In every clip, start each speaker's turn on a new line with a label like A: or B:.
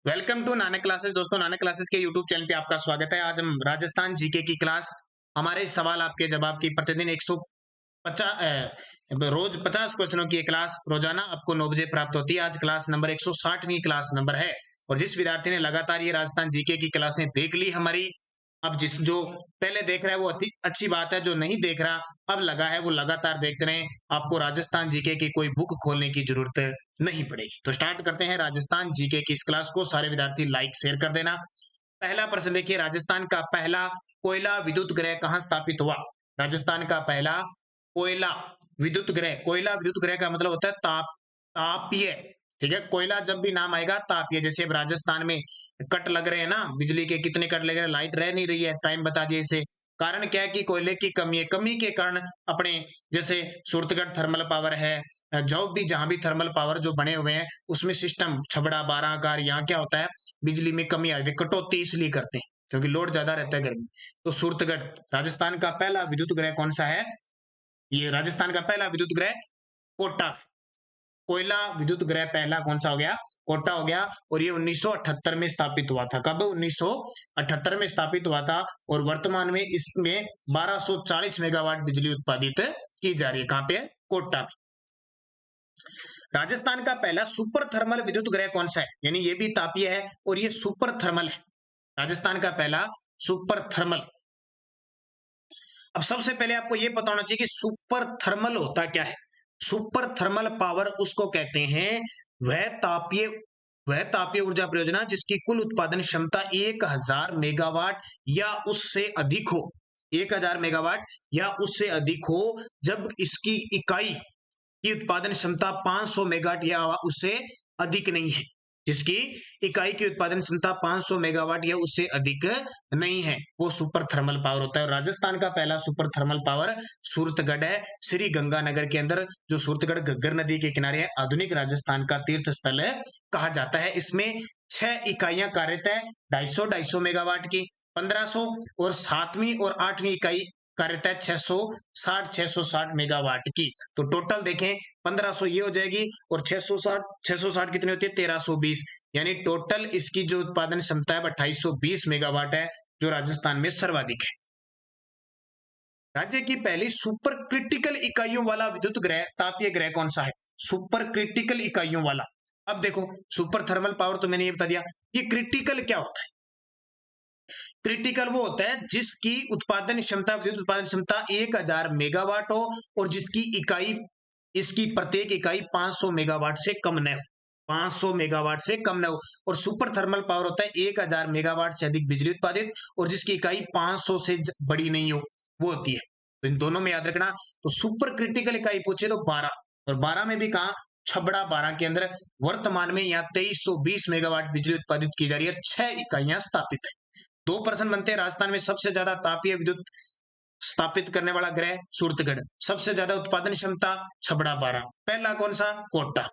A: Welcome to Nanak classes. दोस्तों, Nanak classes के YouTube channel पे आपका स्वागत है। आज हम राजस्थान जीके की क्लास, हमारे सवाल आपके जवाब की प्रतिदिन 150 रोज 50 क्वेश्चनों की ये क्लास रोजाना आपको 9 बजे प्राप्त होती है। आज क्लास नंबर 160वीं क्लास नंबर है। और जिस विद्यार्थी ने लगातार ये राजस्थान जीके की क्लासें देख ली हमारी, अब जिस जो पहले देख रहा है वो अच्छी बात है, जो नहीं देख रहा अब लगा है वो लगातार देखते रहे। आपको राजस्थान जीके की कोई बुक खोलने की जरूरत नहीं पड़ेगी। तो स्टार्ट करते हैं राजस्थान जीके की इस क्लास को। सारे विद्यार्थी लाइक शेयर कर देना। पहला प्रश्न देखिए, राजस्थान का पहला कोयला विद्युत ग्रह कहाँ स्थापित हुआ? राजस्थान का पहला कोयला विद्युत ग्रह, कोयला विद्युत ग्रह का मतलब होता है तापीय। ठीक है, कोयला जब भी नाम आएगा तापीय। जैसे अब राजस्थान में कट लग रहे हैं ना, बिजली के कितने कट लग रहे हैं, लाइट रह नहीं रही है, टाइम बता दिए इसे। कारण क्या है कि कोयले की कमी है, कमी के कारण अपने जैसे सूरतगढ़ थर्मल पावर है, जो भी जहां भी थर्मल पावर जो बने हुए हैं उसमें सिस्टम छबड़ा 12 कार, यहाँ क्या होता है बिजली में कमी आ जाती है, कटौती इसलिए करते हैं क्योंकि लोड ज्यादा रहता है गर्मी। तो सूरतगढ़ राजस्थान का पहला विद्युत ग्रह कौन सा है? ये राजस्थान का पहला विद्युत ग्रह कोटा। कोयला विद्युत ग्रह पहला कौन सा हो गया? कोटा हो गया। और ये 1978 में स्थापित हुआ था। कब? 1978 में स्थापित हुआ था। और वर्तमान में इसमें 1240 मेगावाट बिजली उत्पादित की जा रही है। कहां पे? कोटा में। राजस्थान का पहला सुपर थर्मल विद्युत ग्रह कौन सा है? यानी ये भी तापीय है और ये सुपर थर्मल है। राजस्थान का पहला सुपर थर्मल। अब सबसे पहले आपको यह पता होना चाहिए कि सुपर थर्मल होता क्या है। सुपर थर्मल पावर उसको कहते हैं, वह तापीय वह तापीय ऊर्जा परियोजना जिसकी कुल उत्पादन क्षमता 1000 मेगावाट या उससे अधिक हो। 1000 मेगावाट या उससे अधिक हो जब इसकी इकाई की उत्पादन क्षमता 500 मेगावाट या उससे अधिक नहीं है। जिसकी इकाई की उत्पादन क्षमता 500 मेगावाट या उससे अधिक नहीं है, वो सुपर थर्मल पावर होता है। और राजस्थान का पहला सुपर थर्मल पावर सूरतगढ़ है, श्री गंगानगर के अंदर, जो सूरतगढ़ घग्गर नदी के किनारे है। आधुनिक राजस्थान का तीर्थ स्थल कहा जाता है। इसमें 6 इकाइयां कार्यरत है, 250 मेगावाट की, 1500, और 7वीं और 8वीं इकाई कार्यरत है 660 मेगावाट की। तो टोटल देखें 1500 ये हो जाएगी और 660 कितनी होती है? 1320। यानी टोटल इसकी जो उत्पादन क्षमता है 2820 मेगावाट है, जो राजस्थान में सर्वाधिक है। राज्य की पहली सुपर क्रिटिकल इकाइयों वाला विद्युत ग्रह तापीय ग्रह कौन सा है? सुपर क्रिटिकल इकाइयों वाला। अब देखो, सुपर थर्मल पावर तो मैंने ये बता दिया। ये क्रिटिकल क्या होता है? क्रिटिकल वो होता है जिसकी उत्पादन क्षमता, विद्युत उत्पादन क्षमता 1000 मेगावाट हो और जिसकी इकाई, इसकी प्रत्येक इकाई 500 मेगावाट से कम न हो। 500 मेगावाट से कम न हो। और सुपर थर्मल पावर होता है 1000 मेगावाट से अधिक बिजली उत्पादित और जिसकी इकाई 500 से बड़ी नहीं हो, वो होती है। तो इन दोनों में याद रखना। तो सुपर क्रिटिकल इकाई पूछे तो 12, और 12 में भी कहा छबड़ा 12 के अंदर वर्तमान में यहाँ 2320 मेगावाट बिजली उत्पादित की जा रही है। 6 इकाइयां स्थापित है। 2 प्रश्न बनते हैं। राजस्थान में सबसे ज्यादा तापीय विद्युत स्थापित करने वाला ग्रह सूरतगढ़, सबसे ज्यादा उत्पादन क्षमता छबड़ा 12, पहला कौन सा? कोटा।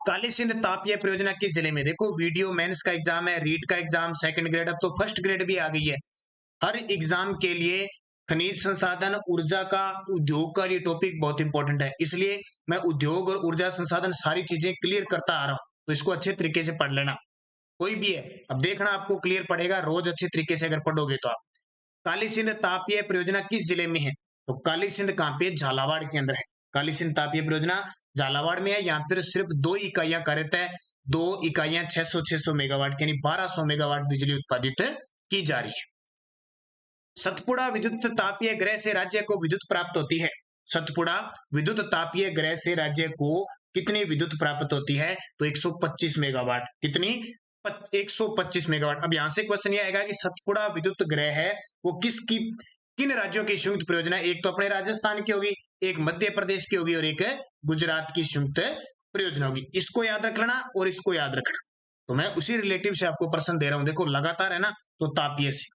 A: काली सिंध तापीय परियोजना किस जिले में? देखो, वीडियो मेंस का एग्जाम है, रीट का एग्जाम, सेकंड ग्रेड, अब तो फर्स्ट ग्रेड भी आ गई है। हर एग्जाम के लिए खनिज संसाधन, ऊर्जा का, उद्योग का ये टॉपिक बहुत इंपॉर्टेंट है, इसलिए मैं उद्योग और ऊर्जा संसाधन सारी चीजें क्लियर करता आ रहा हूं। तो इसको अच्छे तरीके से पढ़ लेना। कोई भी है, अब देखना आपको क्लियर पड़ेगा रोज अच्छे तरीके से अगर पढ़ोगे तो आप। काली सिंध तापीय परियोजना किस जिले में है? तो काली सिंध कहां पे? झालावाड़ के अंदर है। काली सिंध तापीय परियोजना झालावाड़ में है। यहाँ पर सिर्फ 2 इकाइयां कार्यरत है। 2 इकाइयां 600 मेगावाट यानी 1200 मेगावाट बिजली उत्पादित की जा रही है। सतपुड़ा विद्युत तापीय ग्रह से राज्य को विद्युत प्राप्त होती है। सतपुड़ा विद्युत तापीय ग्रह से राज्य को कितनी विद्युत प्राप्त होती है? तो 125 मेगावाट। कितनी? 125 मेगावाट। अब यहां से क्वेश्चन ये आएगा कि सतपुड़ा विद्युत ग्रह है वो किन राज्यों की संयुक्त परियोजना? एक तो अपने राजस्थान की होगी, एक मध्य प्रदेश की होगी और एक गुजरात की संयुक्त परियोजना होगी। इसको याद रख लेना और इसको याद रखना। तो मैं उसी रिलेटिव से आपको प्रश्न दे रहा हूं। देखो लगातार है ना, तो तापीय से।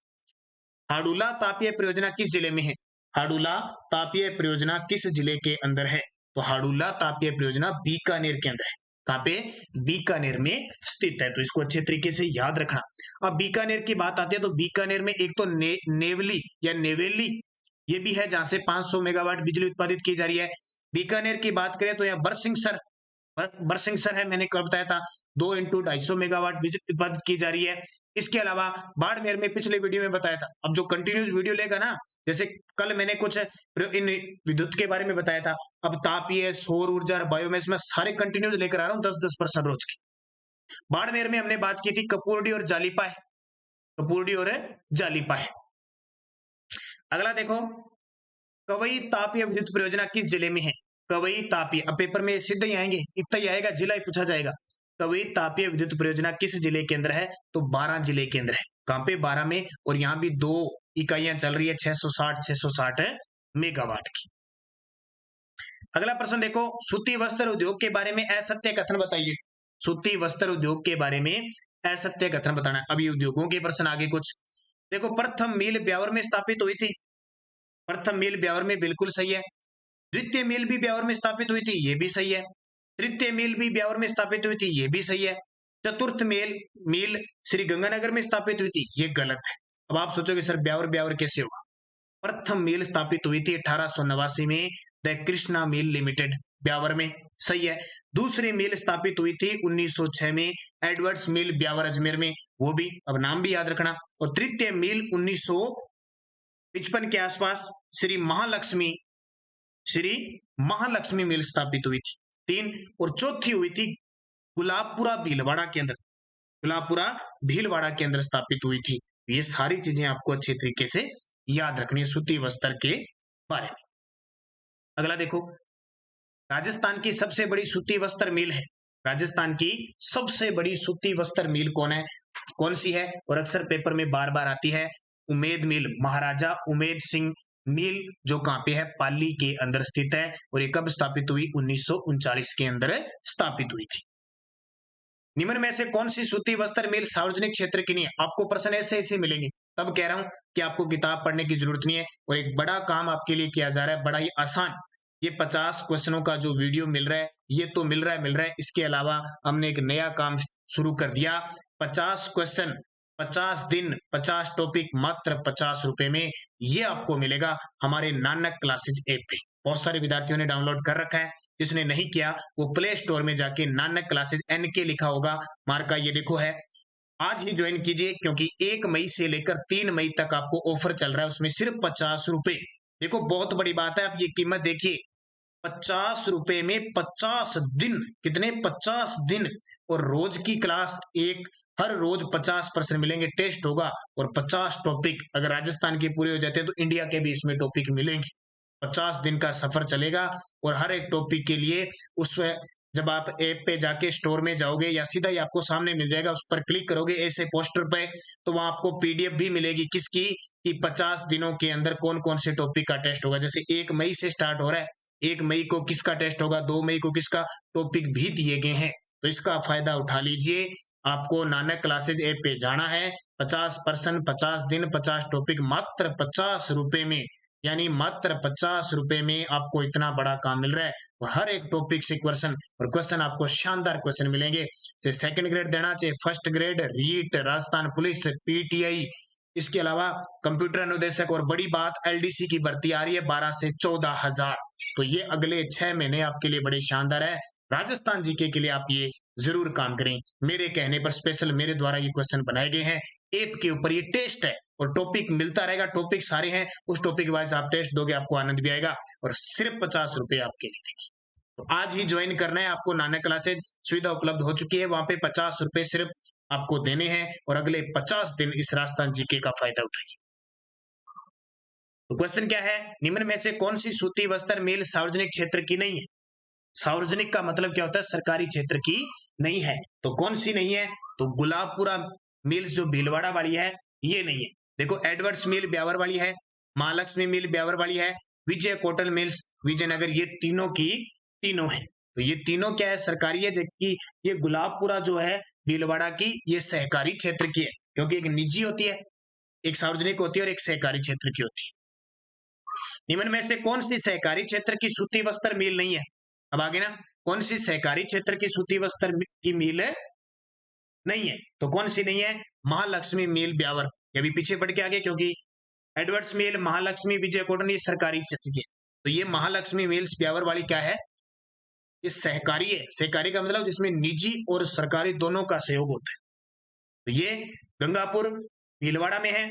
A: हाडुला तापीय परियोजना किस जिले में है? हाडुला तापीय परियोजना किस जिले के अंदर है? तो हाडुला तापीय परियोजना बीकानेर के अंदर है। कहां पे? बीकानेर में स्थित है। तो इसको अच्छे तरीके से याद रखना। अब बीकानेर की बात आती है तो बीकानेर में एक तो नेवली या नेवेली ये भी है, जहां से 500 मेगावाट बिजली उत्पादित की जा रही है। बीकानेर की बात करें तो यहाँ बरसिंहसर, बरसिंह सर है, मैंने कल बताया था 2 इंटू 250 मेगावाट बिजली उत्पादित की जा रही है। इसके अलावा बाड़मेर में पिछले वीडियो में बताया था। अब जो कंटिन्यूस वीडियो लेगा ना, जैसे कल मैंने कुछ इन विद्युत के बारे में बताया था, अब तापीय, सौर ऊर्जा और बायोमेस में सारे कंटिन्यूस लेकर आ रहा हूँ 10-10% रोज की। बाड़मेर में हमने बात की थी कपूरडी और जालीपाय, कपूरडी और जालीपाय। अगला देखो, कवई तापीय विद्युत परियोजना किस जिले में है? कवई तापीय, अब पेपर में सीधे ही आएंगे, इतना ही आएगा, जिला ही पूछा जाएगा। कवई तापीय विद्युत परियोजना किस जिले के अंदर है? तो 12 जिले के अंदर है। कहां पे? 12 में। और यहाँ भी 2 इकाइयां चल रही है 660 मेगावाट की। अगला प्रश्न देखो, सूती वस्त्र उद्योग के बारे में असत्य कथन बताइए। सूती वस्त्र उद्योग के बारे में असत्य कथन बताना। अभी उद्योगों के प्रश्न आगे कुछ देखो, प्रथम मिल ब्यावर में स्थापित हुई थी। प्रथम मिल ब्यावर में, बिल्कुल सही है। द्वितीय मिल भी ब्यावर में स्थापित हुई थी, ये भी सही है। तृतीय मिल भी ब्यावर में स्थापित हुई थी, ये भी सही है। चतुर्थ मिल श्री गंगानगर में स्थापित हुई थी, ये गलत है। अब आप सोचोगे सर ब्यावर ब्यावर कैसे हुआ? प्रथम मिल स्थापित हुई थी 1889 में the Krishna mill limited, Beawar में, सही है। दूसरी मिल स्थापित हुई थी 1906 में एडवर्ड्स मिल ब्यावर अजमेर में, वो भी, अब नाम भी याद रखना। और तृतीय मिल 1955 के आसपास श्री महालक्ष्मी मिल स्थापित हुई थी, 3। और चौथी हुई थी गुलाबपुरा भीलवाड़ा के अंदर, गुलाबपुरा भीलवाड़ा के अंदर स्थापित हुई थी। ये सारी चीजें आपको अच्छे तरीके से याद रखनी है सूती वस्त्र के बारे में। अगला देखो, राजस्थान की सबसे बड़ी सूती वस्त्र मिल है। राजस्थान की सबसे बड़ी सूती वस्त्र मिल कौन सी है? और अक्सर पेपर में बार बार आती है, उमेद मिल, महाराजा उमेद सिंह मिल, जो कहां पे है? पाली के अंदर स्थित है। और ये कब स्थापित हुई? 1939 के अंदर स्थापित हुई थी। निम्न में से कौन सी सूती वस्त्र मिल सार्वजनिक क्षेत्र की नहीं है? आपको प्रश्न ऐसे मिलेंगे, तब कह रहा हूं कि आपको किताब पढ़ने की जरूरत नहीं है। और एक बड़ा काम आपके लिए किया जा रहा है, बड़ा ही आसान। ये 50 क्वेश्चनों का जो वीडियो मिल रहा है, ये तो मिल रहा है। इसके अलावा हमने एक नया काम शुरू कर दिया, 50 क्वेश्चन, 50 दिन, 50 टॉपिक, मात्र 50 रुपए में। ये आपको मिलेगा हमारे नानक क्लासेज ऐप पे। बहुत सारे विद्यार्थियों ने डाउनलोड कर रखा है, जिसने नहीं किया वो प्ले स्टोर में जाके नानक क्लासेज NK लिखा होगा, मार्का ये देखो है, आज ही ज्वाइन कीजिए, क्योंकि 1 मई से लेकर 3 मई तक आपको ऑफर चल रहा है, उसमें सिर्फ 50 रुपए। देखो बहुत बड़ी बात है, आप ये कीमत देखिए, 50 रुपए में 50 दिन, कितने? 50 दिन। और रोज की क्लास एक, हर रोज 50% मिलेंगे, टेस्ट होगा, और 50 टॉपिक अगर राजस्थान के पूरे हो जाते हैं तो इंडिया के भी इसमें टॉपिक मिलेंगे। 50 दिन का सफर चलेगा, और हर एक टॉपिक के लिए उसमें जब आप ऐप पे जाके स्टोर में जाओगे, या सीधा ही आपको सामने मिल जाएगा, उस पर क्लिक करोगे ऐसे पोस्टर पे, तो वहां आपको PDF भी मिलेगी, किसकी? कि 50 दिनों के अंदर कौन कौन से टॉपिक का टेस्ट होगा। जैसे 1 मई से स्टार्ट हो रहा है, 1 मई को किसका टेस्ट होगा, 2 मई को किसका, टॉपिक भी दिए गए हैं। तो इसका फायदा उठा लीजिए। आपको नानक क्लासेज ऐप पे जाना है, 50%, 50 दिन, 50 टॉपिक, मात्र 50 रुपए में, यानी मात्र 50 रुपए में आपको इतना बड़ा काम मिल रहा है। और हर एक टॉपिक से क्वेश्चन, और क्वेश्चन आपको शानदार क्वेश्चन मिलेंगे, चाहे सेकंड ग्रेड देना, चाहे first grade, REET, Rajasthan police, PTI, इसके अलावा कंप्यूटर अनुदेशक, और बड़ी बात LDC की भर्ती आ रही है 12 से 14,000। तो ये अगले 6 महीने आपके लिए बड़े शानदार है। राजस्थान जीके के लिए आप ये जरूर काम करें। मेरे कहने पर स्पेशल मेरे द्वारा ये क्वेश्चन बनाए गए हैं, ऐप के ऊपर ये टेस्ट है, और टॉपिक मिलता रहेगा, टॉपिक सारे हैं, उस टॉपिक वाइज आप टेस्ट दोगे, आपको आनंद भी आएगा, और सिर्फ 50 रुपए आपके लिए देगी। तो आज ही ज्वाइन करना है आपको। नानक क्लासेज सुविधा उपलब्ध हो चुकी है, वहां पे 50 रुपए सिर्फ आपको देने हैं, और अगले 50 दिन इस राजस्थान जीके का फायदा उठाइए। तो क्वेश्चन क्या है, निम्न में से कौन सी सूती वस्त्र मिल सार्वजनिक क्षेत्र की नहीं है? सार्वजनिक का मतलब क्या होता है? सरकारी क्षेत्र की नहीं है। तो कौन सी नहीं है? तो गुलाबपुरा मिल्स जो भीलवाड़ा वाली है, ये नहीं है। देखो एडवर्ड्स मिल ब्यावर वाली है, महालक्ष्मी मिल ब्यावर वाली है, विजय कॉटन मिल्स विजयनगर, ये तीनों की तीनों है। तो ये तीनों क्या है? सरकारी है, जबकि ये गुलाबपुरा जो है भीलवाड़ा की, ये सहकारी क्षेत्र की है, क्योंकि एक निजी होती है, एक सार्वजनिक होती है, और एक सहकारी क्षेत्र की होती है। निम्न में से कौन सी सहकारी क्षेत्र की सूती वस्त्र मिल नहीं है? अब आगे ना, कौन सी सहकारी क्षेत्र की सूती वस्त्र की मिल नहीं है? तो कौन सी नहीं है? महालक्ष्मी मिल ब्यावर, ये भी पीछे बढ़ के आगे, क्योंकि एडवर्ड्स मिल, महालक्ष्मी, विजय कॉटन, ये सरकारी क्षेत्र की है। तो ये महालक्ष्मी मिल्स ब्यावर वाली क्या है? ये सहकारी है। सहकारी का मतलब जिसमें निजी और सरकारी दोनों का सहयोग होता है। तो ये गंगापुर भीलवाड़ा में है।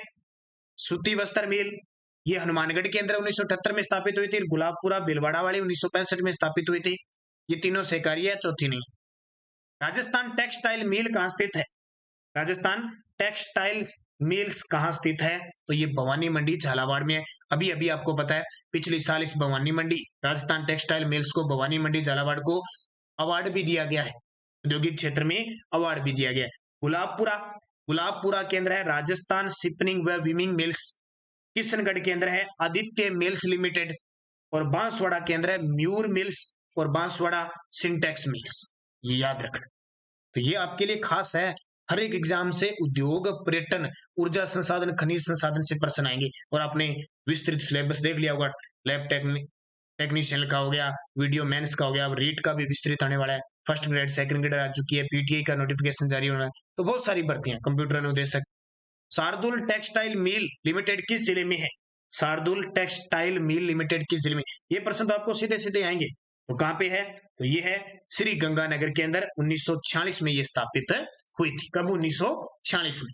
A: सूती वस्त्र मिल ये हनुमानगढ़ के अंदर 1978 में स्थापित हुई थी। गुलाबपुरा भीलवाड़ा वाली 1965 में स्थापित हुई थी। ये तीनों सहकारी है, चौथी नहीं। राजस्थान टेक्सटाइल मिल कहाँ स्थित है? राजस्थान टेक्सटाइल्स मिल्स कहाँ स्थित है? तो ये भवानी मंडी झालावाड़ में है। अभी अभी आपको पता है पिछले साल इस भवानी मंडी राजस्थान टेक्सटाइल मिल्स को भवानी मंडी झालावाड़ को अवार्ड भी दिया गया है। औद्योगिक क्षेत्र में अवार्ड भी दिया गया है। गुलाबपुरा गुलाबपुरा केंद्र है राजस्थान शिपनिंग व वीविंग मिल्स। किशनगढ़ केंद्र है आदित्य मिल्स लिमिटेड। और बांसवाड़ा केंद्र है म्यूर मिल्स और बांसवाड़ा सिंटेक्स मिल्स। ये याद रखना। तो ये आपके लिए खास है। हर एक एग्जाम से उद्योग, पर्यटन, ऊर्जा संसाधन, खनिज संसाधन से प्रश्न आएंगे। और आपने विस्तृत सिलेबस देख लिया होगा। लैब टेक्नीशियन का हो गया, वीडियो मेंस का हो गया, अब रीट का भी विस्तृत आने वाला है। फर्स्ट ग्रेड, सेकंड ग्रेड आ चुकी है, पीटीआई का नोटिफिकेशन जारी होना है। तो बहुत सारी भर्तियां, कंप्यूटर अनुदेशक। शार्दुल टेक्सटाइल मिल लिमिटेड किस जिले में है? शार्दुल टेक्सटाइल मिल लिमिटेड किस जिले में? ये प्रश्न तो आपको सीधे सीधे आएंगे। तो कहां पे है? तो ये है श्री गंगानगर के अंदर। 1946 में ये स्थापित हुई थी। कब? 1946 में।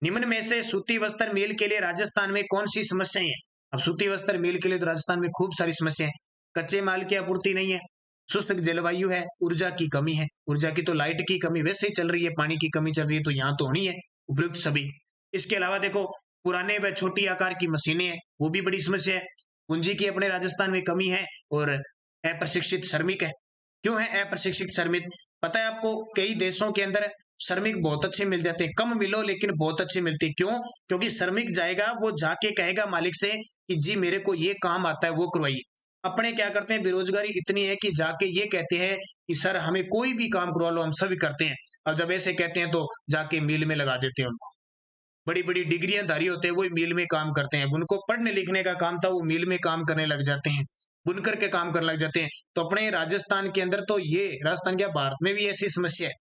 A: निम्न में से सूती वस्त्र मिल के लिए राजस्थान में कौन सी समस्याएं हैं? अब सूती वस्त्र मिल के लिए तो राजस्थान में खूब सारी समस्याएं हैं। कच्चे माल की आपूर्ति नहीं है, शुष्क जलवायु है, ऊर्जा की कमी है। ऊर्जा की तो लाइट की कमी वैसे ही चल रही है, पानी की कमी चल रही है, तो यहाँ तो होनी है उपयुक्त सभी। इसके अलावा देखो पुराने व छोटी आकार की मशीनें हैं, वो भी बड़ी समस्या है। पूंजी की अपने राजस्थान में कमी है और अप्रशिक्षित श्रमिक है। क्यों है अप्रशिक्षित श्रमिक? पता है आपको, कई देशों के अंदर श्रमिक बहुत अच्छे मिल जाते हैं, कम मिलो लेकिन बहुत अच्छे मिलते हैं। क्यों? क्योंकि श्रमिक जाएगा, वो जाके कहेगा मालिक से कि जी मेरे को ये काम आता है, वो करवाइए। अपने क्या करते हैं, बेरोजगारी इतनी है कि जाके ये कहते हैं कि सर हमें कोई भी काम करवा लो, हम सभी करते हैं। और जब ऐसे कहते हैं तो जाके मिल में लगा देते हैं उनको। बड़ी बड़ी डिग्रियां धारी होते हैं, वो मिल में काम करते हैं। उनको पढ़ने लिखने का काम था, वो मिल में काम करने लग जाते हैं, बुनकर के काम करने लग जाते हैं। तो अपने राजस्थान के अंदर तो ये, राजस्थान क्या भारत में भी ऐसी समस्या है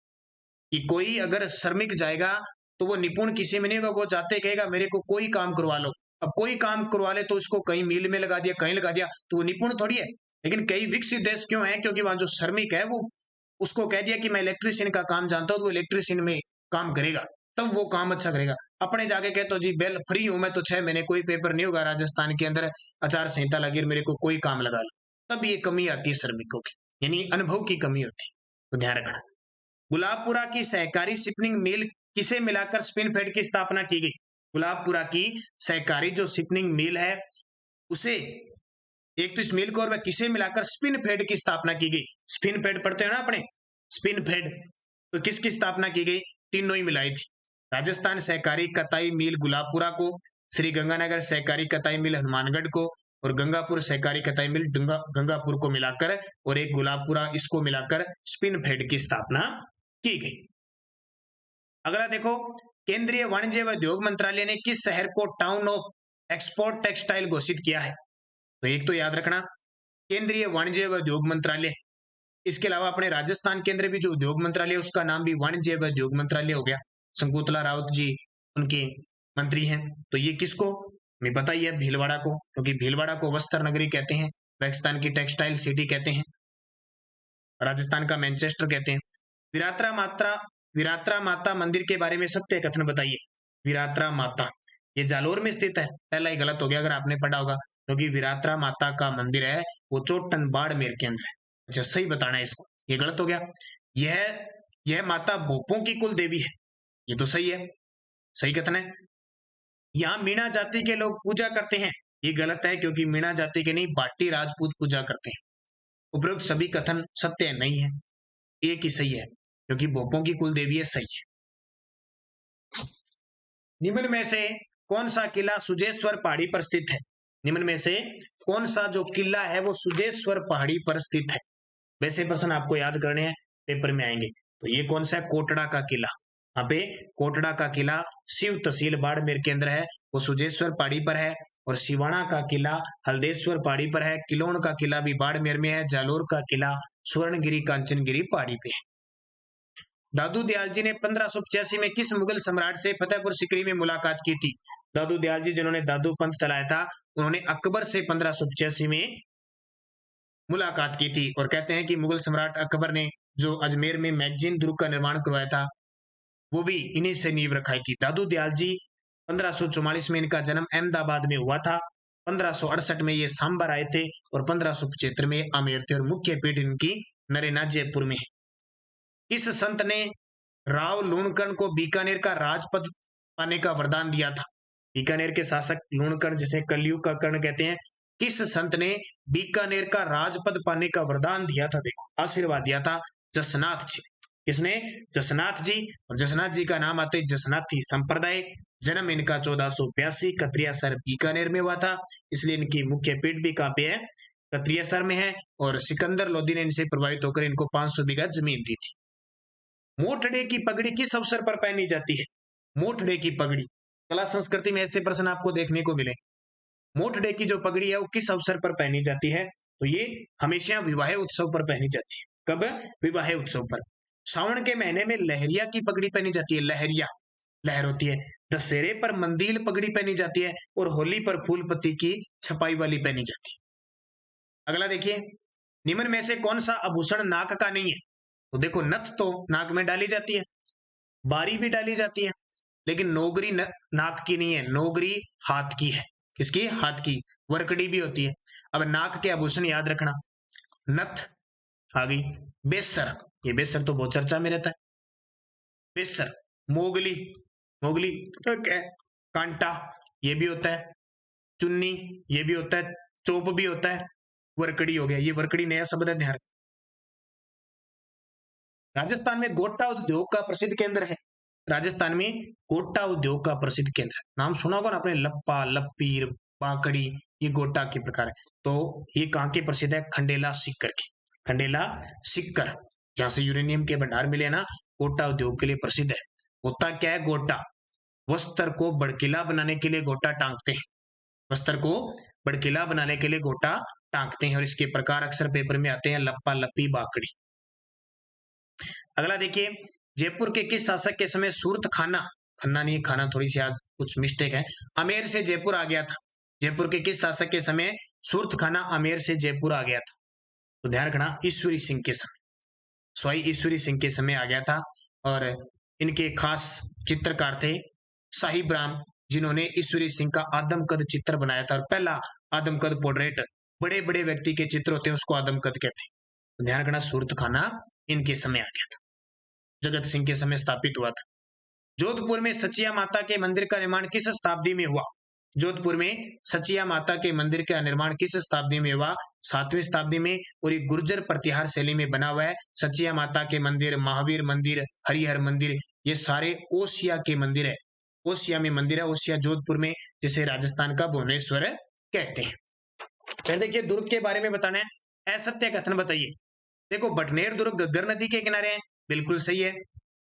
A: कि कोई अगर श्रमिक जाएगा तो वो निपुण किसी में नहीं होगा, वो जाते कहेगा मेरे को कोई काम करवा लो। अब कोई काम करवा ले तो उसको कहीं मिल में लगा दिया, कहीं लगा दिया, तो वो निपुण थोड़ी है। लेकिन कई विकसित देश क्यों है? क्योंकि वहां जो श्रमिक है वो उसको कह दिया कि मैं इलेक्ट्रिशियन का काम जानता हूं, तो वो इलेक्ट्रिशियन में काम करेगा, तब वो काम अच्छा करेगा। अपने जाके कहे तो जी बेल फ्री हूं मैं तो 6 महीने, कोई पेपर नहीं होगा राजस्थान के अंदर, आचार संहिता लगी, मेरे को कोई काम लगा लो, तब ये कमी आती है श्रमिकों की, यानी अनुभव की कमी होती है। तो ध्यान रखना। गुलाबपुरा की सहकारी स्पिनिंग मिल किसे मिलाकर स्पिन फेड की स्थापना की गई? गुलाबपुरा की सहकारी जो स्पिनिंग मिल है उसे, एक तो इस मिल को और वह किसे मिलाकर स्पिन फेड की स्थापना की गई? स्पिन फेड पढ़ते हो ना अपने, स्पिन फेड, तो किसकी स्थापना की गई? तीनों ही मिलाई थी। राजस्थान सहकारी कताई मिल गुलाबपुरा को, श्री गंगानगर सहकारी कताई मिल हनुमानगढ़ को, और गंगापुर सहकारी कताई मिल गंगापुर को मिलाकर और एक गुलाबपुरा, इसको मिलाकर स्पिन फेड की स्थापना की गई। अगला देखो, केंद्रीय वाणिज्य व उद्योग मंत्रालय ने किस शहर को टाउन ऑफ एक्सपोर्ट टेक्सटाइल घोषित किया है? तो एक तो याद रखना केंद्रीय वाणिज्य व उद्योग मंत्रालय। इसके अलावा अपने राजस्थान के अंदर भी जो उद्योग मंत्रालय उसका नाम भी वाणिज्य व उद्योग मंत्रालय हो गया। शंकुतला रावत जी उनके मंत्री हैं। तो ये किसको? हमें पता ही है, भीलवाड़ा को, क्योंकि भीलवाड़ा को वस्त्र नगरी कहते हैं, राजस्थान की टेक्सटाइल सिटी कहते हैं, राजस्थान का मैनचेस्टर कहते हैं। विरात्रा माता मंदिर के बारे में सत्य कथन बताइए। विरात्रा माता ये जालोर में स्थित है। पहला ही गलत हो गया अगर आपने पढ़ा होगा, क्योंकि विरात्रा माता का मंदिर है वो चोटन बाड़मेर के अंदर है। अच्छा, सही बताना है इसको, ये गलत हो गया। यह माता भोपों की कुल देवी है, ये तो सही है, सही कथन है। यहाँ मीणा जाति के लोग पूजा करते हैं, ये गलत है, क्योंकि मीणा जाति के नहीं बाटी राजपूत पूजा करते हैं। उपरोक्त सभी कथन सत्य नहीं है, एक ही सही है, क्योंकि भोपों की कुल देवी है, सही है। निम्न में से कौन सा किला सुजेश्वर पहाड़ी पर स्थित है? निम्न में से कौन सा जो किला है वो सुजेश्वर पहाड़ी पर स्थित है? वैसे प्रश्न आपको याद करने हैं, पेपर में आएंगे। तो ये कौन सा है? कोटड़ा का किला। यहाँ पे कोटड़ा का किला शिव तहसील बाड़मेर के अंदर है, वो सुजेश्वर पहाड़ी पर है। और सिवाना का किला हल्देश्वर पहाड़ी पर है। किलोन का किला भी बाड़मेर में है। जालोर का किला स्वर्णगिरी कांचनगिरी पहाड़ी पे है। दादू दयाल जी ने 1585 में किस मुगल सम्राट से फतेहपुर सिकरी में मुलाकात की थी? दादू दयाल जी जिन्होंने दादू पंथ चलाया था, उन्होंने अकबर से 1585 में मुलाकात की थी और कहते हैं कि मुगल सम्राट अकबर ने जो अजमेर में मैगजीन दुर्ग का निर्माण करवाया था वो भी इन्हीं से नींव रखाई थी। दादू दयाल जी 1544 में इनका जन्म अहमदाबाद में हुआ था। 1568 में ये सांबर आए थे और 1575 में आमेर थे और मुख्य पीठ इनकी नरेना जयपुर में है। इस संत ने राव लूणकर्ण को बीकानेर का राजपद पाने का वरदान दिया था। बीकानेर के शासक लूणकर्ण जिसे कलयुग का कर्ण कहते हैं, किस संत ने बीकानेर का राजपद पाने का वरदान दिया था? देखो आशीर्वाद दिया था जसनाथ जी। किसने? जसनाथ जी। और जसनाथ जी का नाम आते जसनाथी संप्रदाय। जन्म इनका 1482 कत्रियासर बीकानेर में हुआ था, इसलिए इनकी मुख्य पीठ भी कहाँ पे है? कत्रियासर में है। और सिकंदर लोदी ने इनसे प्रभावित होकर इनको 500 बीघा जमीन दी थी। मोठड़े की पगड़ी किस अवसर पर पहनी जाती है? मोठड़े की पगड़ी, कला संस्कृति में ऐसे प्रश्न आपको देखने को मिले। मोठड़े की जो पगड़ी है वो किस अवसर पर पहनी जाती है? तो ये हमेशा विवाह उत्सव पर पहनी जाती है। कब? विवाह उत्सव पर। सावन के महीने में लहरिया की पगड़ी पहनी जाती है। लहरिया, लहर होती है। दशहरे पर मंदील पगड़ी पहनी जाती है और होली पर फूल पत्ती की छपाई वाली पहनी जाती है। अगला देखिए, निम्न में से कौन सा आभूषण नाक का नहीं है? तो देखो नथ तो नाक में डाली जाती है, बारी भी डाली जाती है, लेकिन नौगरी नाक की नहीं है, नौगरी हाथ की है। किसकी? हाथ की। वरकड़ी भी होती है। अब नाक के आभूषण याद रखना, नथ आ गई, बेसर, ये बेसर तो बहुत चर्चा में रहता है। बेसर, मोगली, मोगली तो क्या है? कांटा ये भी होता है, चुन्नी ये भी होता है, चोप भी होता है, वरकड़ी हो गया। ये वरकड़ी नया शब्द है, ध्यान। राजस्थान में गोटा उद्योग का प्रसिद्ध केंद्र है। राजस्थान में गोटा उद्योग का प्रसिद्ध केंद्र है। नाम सुना होगा ना आपने, लप्पा, लप्पीर, बाकड़ी, ये गोटा के प्रकार है। तो ये कहाँ के प्रसिद्ध है? खंडेला सीकर के। खंडेला सीकर, जहां से यूरेनियम के भंडार मिले ना, गोटा उद्योग के लिए प्रसिद्ध है। होता क्या है गोटा? वस्त्र को भड़कीला बनाने के लिए गोटा टांगते हैं। वस्त्र को भड़कीला बनाने के लिए गोटा टांगते हैं और इसके प्रकार अक्सर पेपर में आते हैं, लप्पा, लप्पी, बाकड़ी। अगला देखिए, जयपुर के किस शासक के समय सूरत खाना, खन्ना नहीं खाना, थोड़ी सी आज कुछ मिस्टेक है, अमेर से जयपुर आ गया था? जयपुर के किस शासक के समय सूरत खाना अमेर से जयपुर आ गया था? तो ध्यान रखना, ईश्वरी सिंह के समय, स्वाई ईश्वरी सिंह के समय आ गया था। और इनके खास चित्रकार थे साहिब राम, जिन्होंने ईश्वरी सिंह का आदमकद चित्र बनाया था। और पहला आदमकद पोर्ट्रेट, बड़े बड़े व्यक्ति के चित्र होते हैं उसको आदमकद कहते हैं। तो ध्यान रखना, सूरत खाना इनके समय आ गया था, जगत सिंह के समय स्थापित हुआ था। जोधपुर में सचिया माता के मंदिर का निर्माण किस शताब्दी में हुआ? जोधपुर में सचिया माता के मंदिर का निर्माण किस शताब्दी में हुआ? 7वीं शताब्दी में। और ये गुर्जर प्रतिहार शैली में बना हुआ है। सचिया माता के मंदिर, महावीर मंदिर, हरिहर मंदिर, ये सारे ओसिया के मंदिर है। ओसिया में मंदिर है, ओसिया जोधपुर में, जिसे राजस्थान का भुवनेश्वर कहते हैं। फिर देखिए, दुर्ग के बारे में बताना है, असत्य कथन बताइए। देखो, बटनेर दुर्ग गग्गर नदी के किनारे है, बिल्कुल सही है।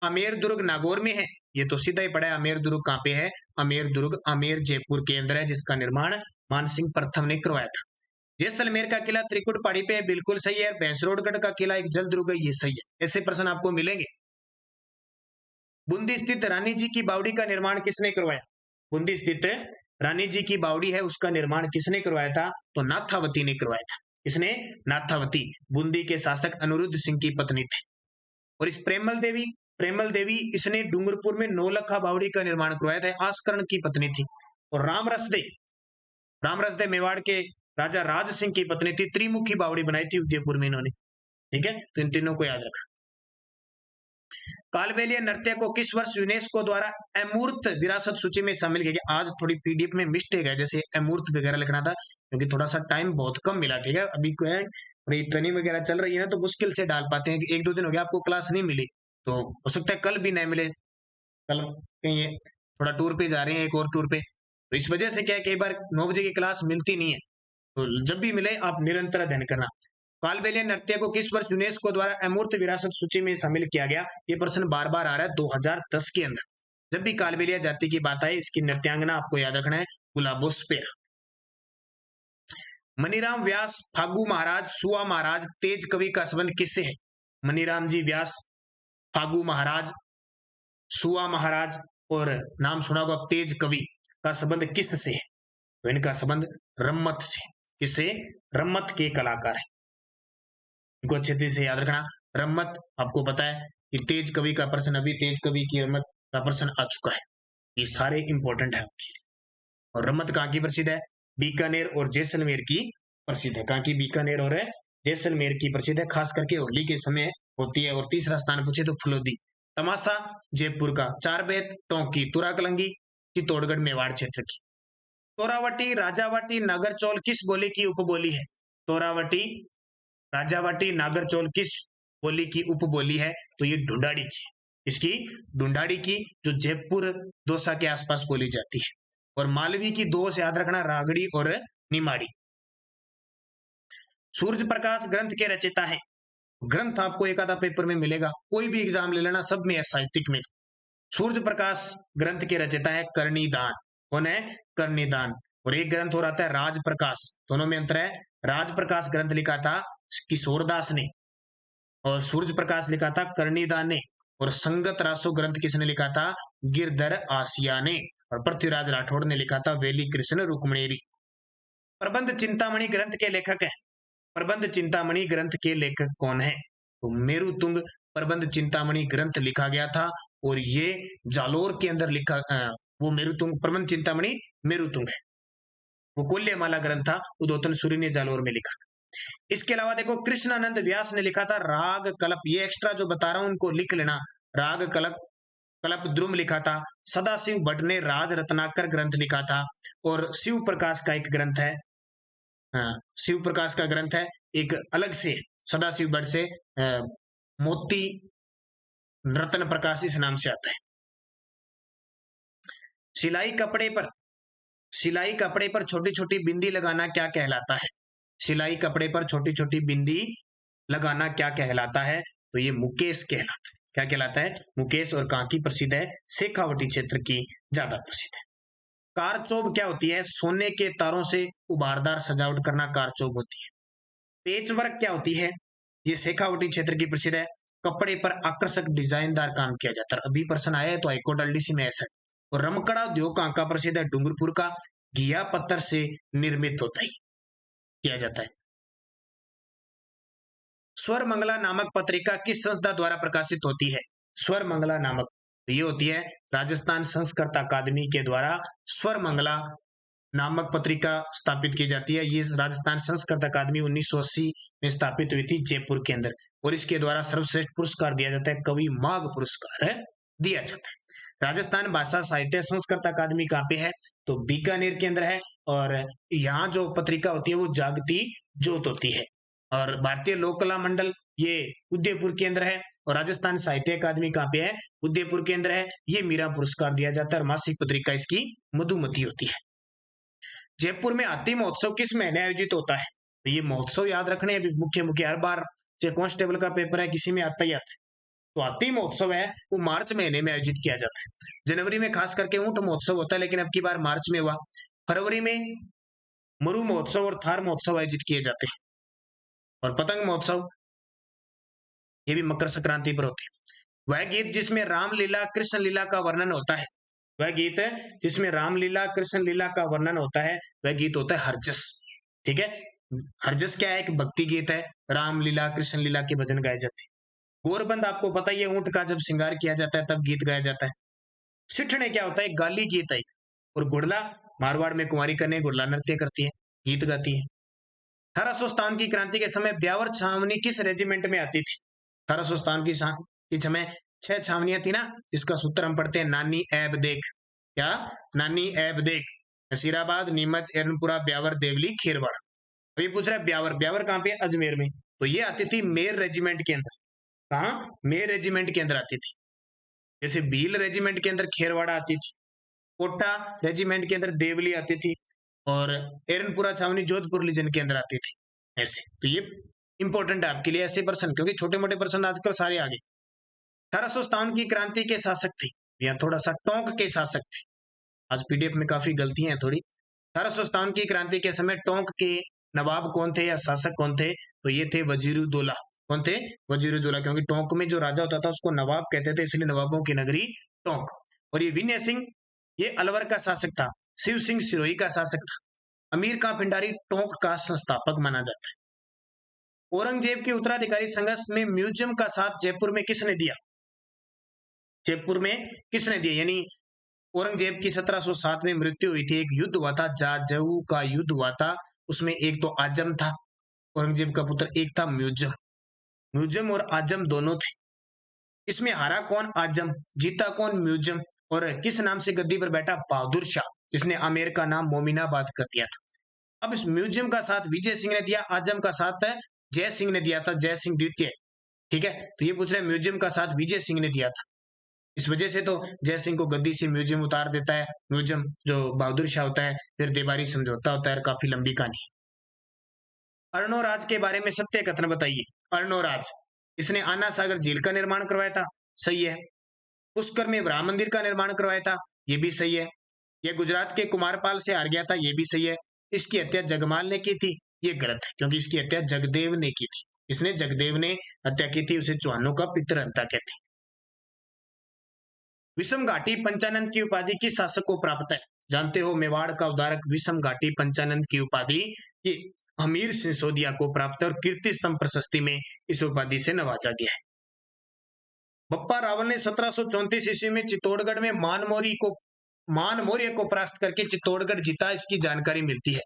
A: अमेर दुर्ग नागौर में है, ये तो सीधा ही पड़ा है। अमेर दुर्ग कहाँ पे है? अमेर दुर्ग अमेर जयपुर के अंदर है, जिसका निर्माण मानसिंह प्रथम ने करवाया था। जैसलमेर का किला त्रिकुट पहाड़ी पे है, बिल्कुल सही है। भैंसरोडगढ़ का किला एक जल दुर्ग है, ये सही है। ऐसे प्रश्न आपको मिलेंगे। बूंदी स्थित रानी जी की बावड़ी का निर्माण किसने करवाया? बूंदी स्थित रानी जी की बावड़ी है, उसका निर्माण किसने करवाया था? तो नाथावती ने करवाया था। किसने? नाथावती, बूंदी के शासक अनिरुद्ध सिंह की पत्नी थी। और इस प्रेमल देवी इसने डूंगरपुर में नौलखा बावड़ी का निर्माण करवाया था, आस्करण की पत्नी थी। और राम रसदे मेवाड़ के राजा राज सिंह की पत्नी थी, त्रिमुखी बावड़ी बनाई थी उदयपुर में इन्होंने। ठीक है, तो इन तीनों को याद रखना। कालबेलिया नृत्य को किस वर्ष यूनेस्को द्वारा अमूर्त विरासत सूची में शामिल किया गया? आज थोड़ी पीडीएफ में मिस्टेक है, जैसे अमूर्त वगैरह लिखना था, क्योंकि थोड़ा सा टाइम बहुत कम मिला। ठीक है, अभी को है ट्रेनिंग वगैरह चल रही है ना, तो मुश्किल से डाल पाते हैं कि 1-2 दिन हो गया आपको क्लास नहीं मिली, तो हो सकता है कल भी नहीं मिले। कल कहीं थोड़ा टूर पे जा रहे हैं, एक और टूर पे, तो इस वजह से क्या है, कई बार 9 बजे की क्लास मिलती नहीं है। तो जब भी मिले आप निरंतर अध्ययन करना। कालबेलिया नृत्य को किस वर्ष यूनेस्को द्वारा अमूर्त विरासत सूची में शामिल किया गया? ये प्रश्न बार बार आ रहा है 2010 के अंदर। जब भी कालबेलिया जाति की बात आए, इसकी नृत्यांगना आपको याद रखना है, गुलाबो स्पेरा। मनीराम व्यास, फागू महाराज, सुआ महाराज, तेज कवि का संबंध किससे है? मनीराम जी व्यास, फागू महाराज, सुआ महाराज और नाम सुना होगा तेज कवि का संबंध किससे है? तो इनका संबंध रम्मत से। किससे? रम्मत के कलाकार है। इनको अच्छे तरीके से याद रखना। रम्मत आपको पता है कि तेज कवि का प्रश्न, अभी तेज कवि की रम्मत का प्रश्न आ चुका है। ये सारे इंपॉर्टेंट है आपके लिए। और रम्मत कहाँ की प्रसिद्ध है? बीकानेर और जैसलमेर की प्रसिद्ध है। कहाँ की? बीकानेर और जैसलमेर की प्रसिद्ध है, खास करके होली के समय होती है। और तीसरा स्थान पूछे तो फलोदी। तमाशा जयपुर का। चार बेत टोंक की। तुराकलंगी चित्तौड़गढ़ मेवाड़ क्षेत्र की। तोरावटी राजावाटी नागरचौल किस बोली की उपबोली है? तोरावटी राजावाटी नागरचौल किस बोली की उपबोली है? तो ये ढूंढाड़ी की। इसकी ढूंढाड़ी की, जो जयपुर दौसा के आसपास बोली जाती है। और मालवी की दो से याद रखना, रागड़ी और निमाड़ी। सूर्य प्रकाश ग्रंथ के रचयिता है। ग्रंथ आपको एक आधा पेपर में मिलेगा, कोई भी एग्जाम ले लेना, सब में है, साहित्यिक में। सूर्य प्रकाश ग्रंथ के रचयिता है कर्णिदान। कौन है? कर्णिदान। और एक ग्रंथ और आता है राज प्रकाश, दोनों में अंतर है। राज प्रकाश ग्रंथ लिखा था किशोरदास ने, और सूर्य प्रकाश लिखा था कर्णिदान ने। और संगत रासो ग्रंथ किसने लिखा था? गिरधर आसिया ने। और पृथ्वीराज राठौड़ ने लिखा था वेली कृष्ण रुक्मणेरी। प्रबंध चिंतामणि ग्रंथ के लेखक है। प्रबंध चिंतामणि ग्रंथ के लेखक कौन है? तो मेरुतुंग प्रबंध चिंतामणि ग्रंथ लिखा गया था, और ये जालोर के अंदर लिखा, वो मेरुतुंग प्रबंध चिंतामणि मेरुतुंग है। वो कोल्यमाला ग्रंथ था, उदोतन सूरी ने जालोर में लिखा था। इसके अलावा देखो, कृष्णानंद व्यास ने लिखा था राग कल्प। ये एक्स्ट्रा जो बता रहा हूं उनको लिख लेना। राग कल्प, कल्प द्रुम लिखा था। सदाशिव भट्ट ने राज रत्नाकर ग्रंथ लिखा था। और शिव प्रकाश का एक ग्रंथ है, हाँ, शिव प्रकाश का ग्रंथ है एक अलग से, सदाशिव भट्ट से, मोती रत्न प्रकाश इस नाम से आता है। सिलाई कपड़े पर, सिलाई कपड़े पर छोटी छोटी बिंदी लगाना क्या कहलाता है? सिलाई कपड़े पर छोटी छोटी बिंदी लगाना क्या कहलाता है? तो ये मुकेश कहलाता है। क्या कहलाता है? मुकेश। और कहाँ की प्रसिद्ध है? शेखावटी क्षेत्र की ज्यादा प्रसिद्ध है। कारचौब क्या होती है? सोने के तारों से उभारदार सजावट करना कारचौब होती है। पेचवर्क क्या होती है? ये शेखावटी क्षेत्र की प्रसिद्ध है। कपड़े पर आकर्षक डिजाइनदार काम किया जाता है। अभी प्रश्न आया है तो हाईकोर्ट एलडीसी में ऐसा है। और रमकड़ा उद्योग कहाँ का प्रसिद्ध है? डूंगरपुर का। घिया पत्थर से निर्मित होता है, किया जाता है। स्वर मंगला नामक पत्रिका किस संस्था द्वारा प्रकाशित होती है? स्वर मंगला नामक, ये होती है राजस्थान संस्कृत अकादमी के द्वारा स्वर मंगला नामक पत्रिका स्थापित की जाती है। ये राजस्थान संस्कृत अकादमी 1980 में स्थापित हुई थी जयपुर के अंदर। और इसके द्वारा सर्वश्रेष्ठ पुरस्कार दिया जाता है, कवि माघ पुरस्कार दिया जाता है। राजस्थान भाषा साहित्य संस्कृत अकादमी कहाँ पे है? तो बीकानेर के अंदर है। और यहाँ जो पत्रिका होती है वो जागती ज्योत होती है। और भारतीय लोक कला मंडल ये उदयपुर के अंदर है। और राजस्थान साहित्य अकादमी कहाँ पे है? उदयपुर के अंदर है। ये मीरा पुरस्कार दिया जाता है। और मासिक पत्रिका इसकी मधुमती होती है। जयपुर में हाथी महोत्सव किस महीने आयोजित होता है? तो ये महोत्सव याद रखने अभी मुख्य मुख्य, हर बार चाहे कांस्टेबल का पेपर है किसी में आता ही आता है। तो हाथी महोत्सव है वो मार्च महीने में आयोजित किया जाता है। जनवरी में खास करके ऊंट महोत्सव होता है, लेकिन अब की बार मार्च में हुआ। फरवरी में मरु महोत्सव और थार महोत्सव आयोजित किए जाते हैं। और पतंग महोत्सव ये भी मकर संक्रांति पर होती है। वह गीत जिसमें रामलीला कृष्ण लीला का वर्णन होता है, वह गीत जिसमें रामलीला कृष्ण लीला का वर्णन होता है, वह गीत होता है हरजस। ठीक है, हरजस क्या है? एक भक्ति गीत है। रामलीला कृष्ण लीला के भजन गाए जाते हैं। गोरबंद आपको पता ही है, ऊंट का जब श्रृंगार किया जाता है तब गीत गाया जाता है। सिठने क्या होता है? गाली गीत है। और गुड़ला, मारवाड़ में कुंवारी कन्या गुड़ला नृत्य करती है, गीत गाती है। 1857 की क्रांति के समय ब्यावर छावनी किस रेजिमेंट में आती थी? 1857 की समय 6 छावनियां थी ना, जिसका सूत्र हम पढ़ते हैं नानी ऐब देख। क्या? नानी ऐब देख। नसीराबाद, नीमच, एरनपुरा, ब्यावर, देवली, खेरवाड़। अभी पूछ रहा है ब्यावर, ब्यावर कहाँ पे? अजमेर में। तो ये आती थी मेर रेजिमेंट के अंदर। कहा? मेर रेजिमेंट के अंदर आती थी। जैसे भील रेजिमेंट के अंदर खेरवाड़ा आती थी, कोटा रेजिमेंट के अंदर देवली आती थी, और एरनपुरा छावनी जोधपुर रीजन के अंदर आती थी। ऐसे तो ये इंपॉर्टेंट है आपके लिए ऐसे पर्सन, क्योंकि छोटे मोटे पर्सन आजकल सारे आगे। 1857 की क्रांति के शासक थे, या थोड़ा सा टोंक के शासक थे। आज पीडीएफ में काफी गलतियां हैं थोड़ी। 1857 की क्रांति के समय टोंक के नवाब कौन थे या शासक कौन थे? तो ये थे वजीरुद्दौला। कौन थे? वजीरुद्दौला। क्योंकि टोंक में जो राजा होता था उसको नवाब कहते थे, इसलिए नवाबों की नगरी टोंक। और ये विनय सिंह, ये अलवर का शासक था। शिव सिंह सिरोही का शासक था। अमीर का पिंडारी टोंक का संस्थापक माना जाता है। औरंगजेब के उत्तराधिकारी संघर्ष में म्यूजियम का साथ जयपुर में किसने दिया? जयपुर में किसने दिया? यानी औरंगजेब की 1707 में मृत्यु हुई थी, एक युद्ध हुआ था, जाजऊ का युद्ध हुआ था, उसमें एक तो आजम था औरंगजेब का पुत्र, एक था म्यूजियम। म्यूजियम और आजम दोनों थे। इसमें हारा कौन? आजम। जीता कौन? म्यूजियम। और किस नाम से गद्दी पर बैठा? बहादुर शाह। इसने आमेर का नाम मोमिनाबाद कर दिया था। अब इस म्यूजियम का साथ विजय सिंह ने दिया, आजम का साथ जय सिंह ने दिया था, जय सिंह द्वितीय। ठीक है, तो ये पूछ रहे हैं म्यूजियम का साथ विजय सिंह ने दिया था, इस वजह से तो जय सिंह को गद्दी से म्यूजियम उतार देता है। म्यूजियम जो बहादुर शाह होता है, फिर देबारी समझौता होता है, काफी लंबी कहानी। अर्णोराज के बारे में सत्य कथन बताइए। अर्णोराज, इसने आना सागर झील का निर्माण करवाया था, सही है। पुष्कर में राम मंदिर का निर्माण करवाया था, ये भी सही है। यह गुजरात के कुमारपाल से हार गया था, ये भी सही है। इसकी हत्या जगमाल ने की थी, ये गलत है, क्योंकि इसकी हत्या जगदेव ने की थी। इसने जगदेव ने हत्या की थी, उसे चौहानों का पितृहंता कहते हैं। विषम घाटी पंचानंद की उपाधि किस शासक को प्राप्त है? जानते हो, मेवाड़ का उदारक विषम घाटी पंचानंद की उपाधि ये हमीर सिसोदिया को प्राप्त है और कीर्ति स्तंभ प्रशस्ति में इस उपाधि से नवाजा गया है। बप्पा रावल ने 1734 ईस्वी में चित्तौड़गढ़ में मानमौर्य को परास्त करके चित्तौड़गढ़ जीता, इसकी जानकारी मिलती है।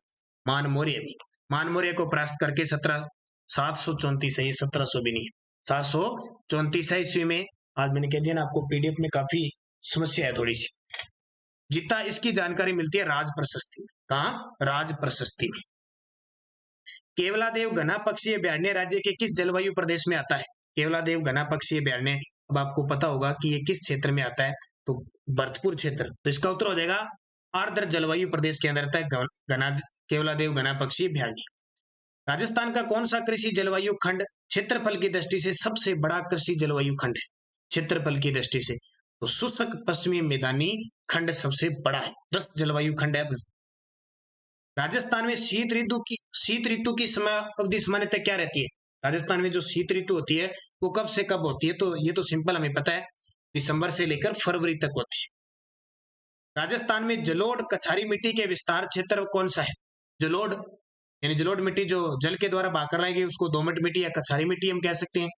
A: मानमौर्य को परास्त करके 734 है, ये 1700 भी नहीं है, 734 ईस्वी में। आज मैंने कह दिया ना आपको, पीडीएफ में काफी समस्या है थोड़ी सी। जीता, इसकी जानकारी मिलती है राज प्रशस्ति में। कहा? राज प्रशस्ति में। केवलादेव घना पक्षी अभयारण्य राज्य के किस जलवायु प्रदेश में आता है? केवलादेव घना पक्षी अभयारण्य, अब आपको पता होगा कि ये किस क्षेत्र में आता है, तो भरतपुर क्षेत्र। तो इसका उत्तर हो जाएगा आर्द्र जलवायु प्रदेश के अंदर आता है केवलादेव घना पक्षी अभयारण्य। राजस्थान का कौन सा कृषि जलवायु खंड क्षेत्रफल की दृष्टि से सबसे बड़ा कृषि जलवायु खंड है? क्षेत्रफल की दृष्टि से तो शुष्क पश्चिमी मैदानी खंड सबसे बड़ा है, 10 जलवायु खंड है। राजस्थान में शीत ऋतु की समय अवधि सामान्यतः क्या रहती है? राजस्थान में जो शीत ऋतु होती है वो कब से कब होती है? तो ये तो सिंपल हमें पता है, दिसंबर से लेकर फरवरी तक होती है। राजस्थान में जलोढ़ कछारी मिट्टी के विस्तार क्षेत्र कौन सा है? जलोढ़ यानी जलोढ़ मिट्टी जो जल के द्वारा बहाकर लाएगी, उसको दोमट मिट्टी या कछारी मिट्टी हम कह सकते हैं।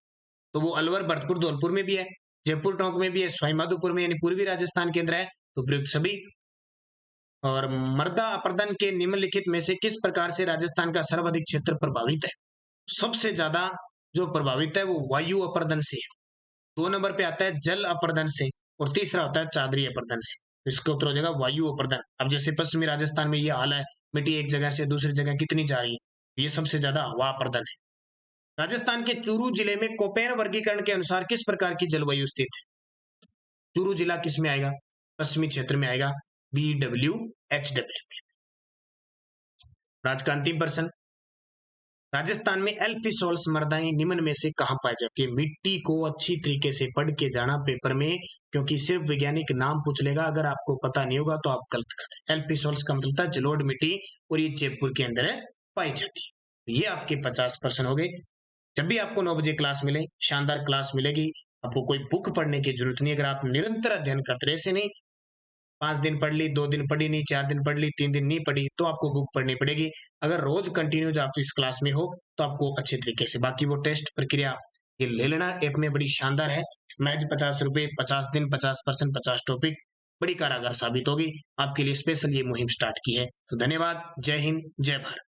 A: तो वो अलवर, भरतपुर, धौलपुर में भी है, जयपुर टोंक में भी है, सवाईमाधोपुर में यानी पूर्वी राजस्थान के अंदर है। तो प्रयुक्त सभी। और मृदा अपर्दन के निम्नलिखित में से किस प्रकार से राजस्थान का सर्वाधिक क्षेत्र प्रभावित है? सबसे ज्यादा जो प्रभावित है वो वायु अपर्दन से है। 2 नंबर पे आता है जल अपर्दन से, और तीसरा होता है चादरी अपर्दन से। इसका उत्तर हो जाएगा वायु अपर्दन। अब जैसे पश्चिमी राजस्थान में ये हाल है, मिट्टी एक जगह से दूसरी जगह कितनी जा रही है, ये सबसे ज्यादा हवा अपर्दन है। राजस्थान के चूरू जिले में कोपेन वर्गीकरण के अनुसार किस प्रकार की जलवायु स्थित है? चूरू जिला किस में आएगा? पश्चिमी क्षेत्र में आएगा, BWHW। आज का अंतिम प्रश्न, राजस्थान में एल्पिसोल्स मृदाएं निम्न में से कहां पाई जाती है? मिट्टी को अच्छी तरीके से पढ़ के जाना पेपर में, क्योंकि सिर्फ वैज्ञानिक नाम पूछ लेगा, अगर आपको पता नहीं होगा तो आप गलत करते। एल्पिसोल्स का मतलब था जलोढ़ मिट्टी, और ये जयपुर के अंदर पाई जाती है। ये आपके 50% हो गए। जब भी आपको 9 बजे क्लास मिले, शानदार क्लास मिलेगी, आपको कोई बुक पढ़ने की जरूरत नहीं। अगर आप निरंतर अध्ययन करते रहे, ऐसे नहीं 5 दिन पढ़ ली, 2 दिन पढ़ी नहीं, 4 दिन पढ़ ली, 3 दिन नहीं पढ़ी, तो आपको बुक पढ़नी पड़ेगी। अगर रोज कंटिन्यूज आप इस क्लास में हो तो आपको अच्छे तरीके से, बाकी वो टेस्ट प्रक्रिया ये ले लेना, ऐप में बड़ी शानदार है। महज 50 रुपए, 50 दिन, 50%, 50 टॉपिक, बड़ी कारागार साबित होगी। आपके लिए स्पेशल ये मुहिम स्टार्ट की है। तो धन्यवाद, जय हिंद, जय भारत।